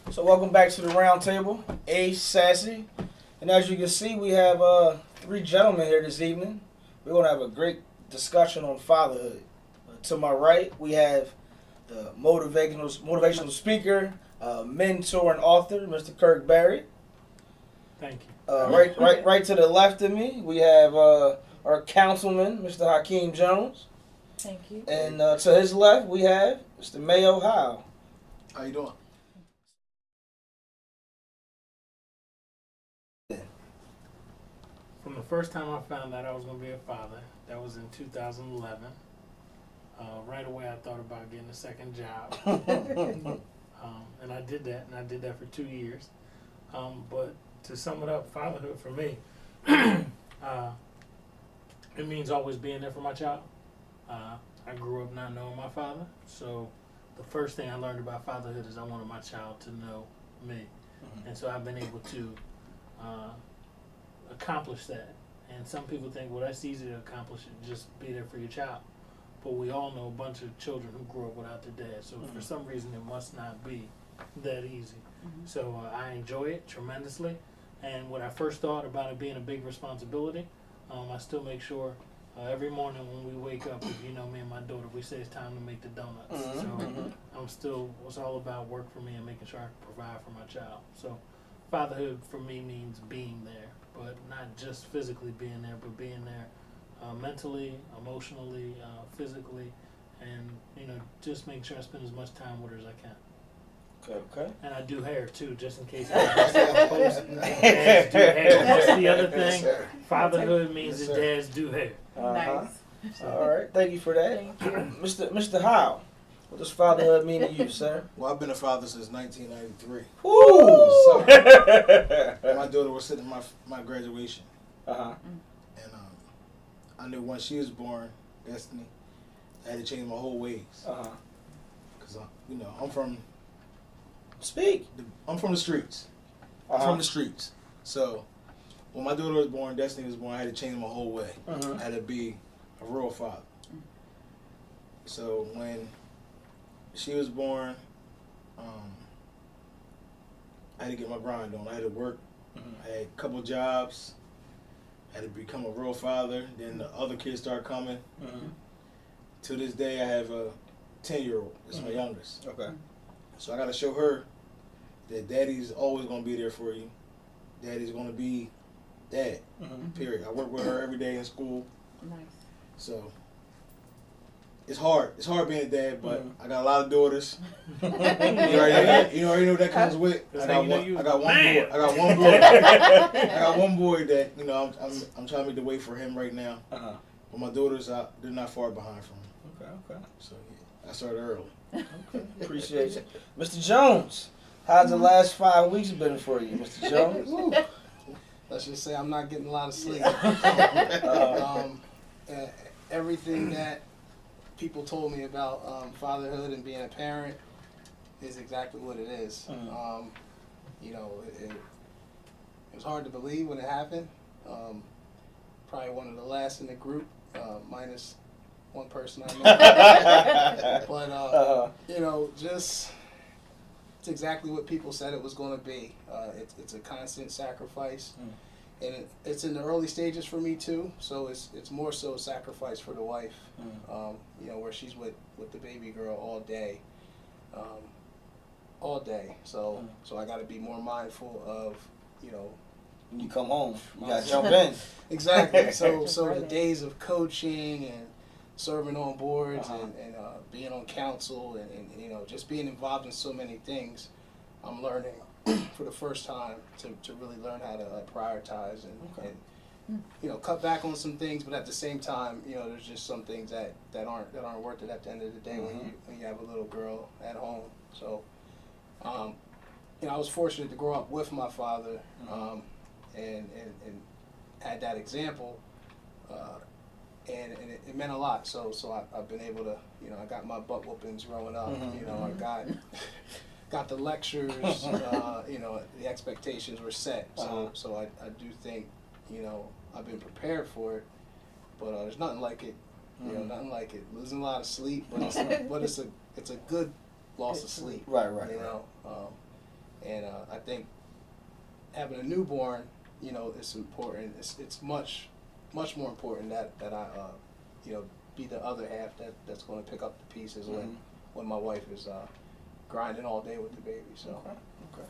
So welcome back to the round table, Ace, Sassy, and as you can see, we have three gentlemen here this evening. We're going to have a great discussion on fatherhood. To my right, we have the motivational speaker, mentor, and author, Mr. Kirk Barry. Thank you. Right to the left of me, we have our councilman, Mr. Hakeem Jones, Thank you. and to his left, we have Mr. Mayo Howe. How you doing? From the first time I found out I was going to be a father, that was in 2011. Right away, I thought about getting a second job, and I did that, for 2 years. But to sum it up, fatherhood for me, it means always being there for my child. I grew up not knowing my father, so the first thing I learned about fatherhood is I wanted my child to know me, and so I've been able to accomplish that. And some people think, well, that's easy to accomplish, it just be there for your child. But we all know a bunch of children who grew up without their dad, so for some reason it must not be that easy. So I enjoy it tremendously, and when I first thought about it being a big responsibility, I still make sure every morning when we wake up, if you know me and my daughter, we say it's time to make the donuts. So it's all about work for me and making sure I can provide for my child. So fatherhood for me means being there, but not just physically being there, but being there mentally, emotionally, physically, and just making sure I spend as much time with her as I can. Okay. And I do hair too, just in case dads do hair. That's the other thing. Fatherhood means that dads do hair. Nice. All right. Thank you for that. Thank you. Mr. Howe, what does fatherhood mean to you, sir? Well, I've been a father since 1993. Woo! So, my daughter was sitting at my graduation, and I knew when she was born, Destiny, I had to change my whole ways. Because I'm from the streets. I'm from the streets. So when my daughter was born, Destiny was born, I had to change my whole way. I had to be a real father. So when she was born, I had to get my grind on. I had to work. I had a couple jobs. I had to become a real father. Then the other kids started coming. To this day, I have a 10-year-old. That's my youngest. Okay. So I got to show her that daddy's always going to be there for you. Daddy's going to be dad, period. I work with her every day in school. Nice. So it's hard. It's hard being a dad, but I got a lot of daughters. You already know what that comes with. I got one boy. I got one boy that I'm trying to make the way for him right now. But my daughters, they're not far behind from him. Okay. So yeah, I started early. Okay. Appreciate you, Mr. Jones. How's the last 5 weeks been for you, Mr. Jones? Let's just say I'm not getting a lot of sleep. Everything that people told me about fatherhood and being a parent is exactly what it is. It was hard to believe when it happened. Probably one of the last in the group, minus one person I know. But just it's exactly what people said it was going to be. It's a constant sacrifice, and it's in the early stages for me too. So it's more so a sacrifice for the wife, where she's with the baby girl all day. So I got to be more mindful of When you come home, you gotta jump in. Exactly. So the days of coaching and serving on boards and being on council and just being involved in so many things, I'm learning for the first time to really learn how to prioritize and cut back on some things, but at the same time, there's just some things that aren't worth it at the end of the day when you have a little girl at home. So I was fortunate to grow up with my father and had that example. And it meant a lot. So I've been able to, I got my butt whoopings growing up. I got the lectures. The expectations were set. So I do think, I've been prepared for it. But there's nothing like it. Nothing like it. Losing a lot of sleep, but it's a good loss of sleep. Right. And I think having a newborn, you know, it's important. It's much more important that I you know, be the other half that's going to pick up the pieces when my wife is grinding all day with the baby. So. Okay.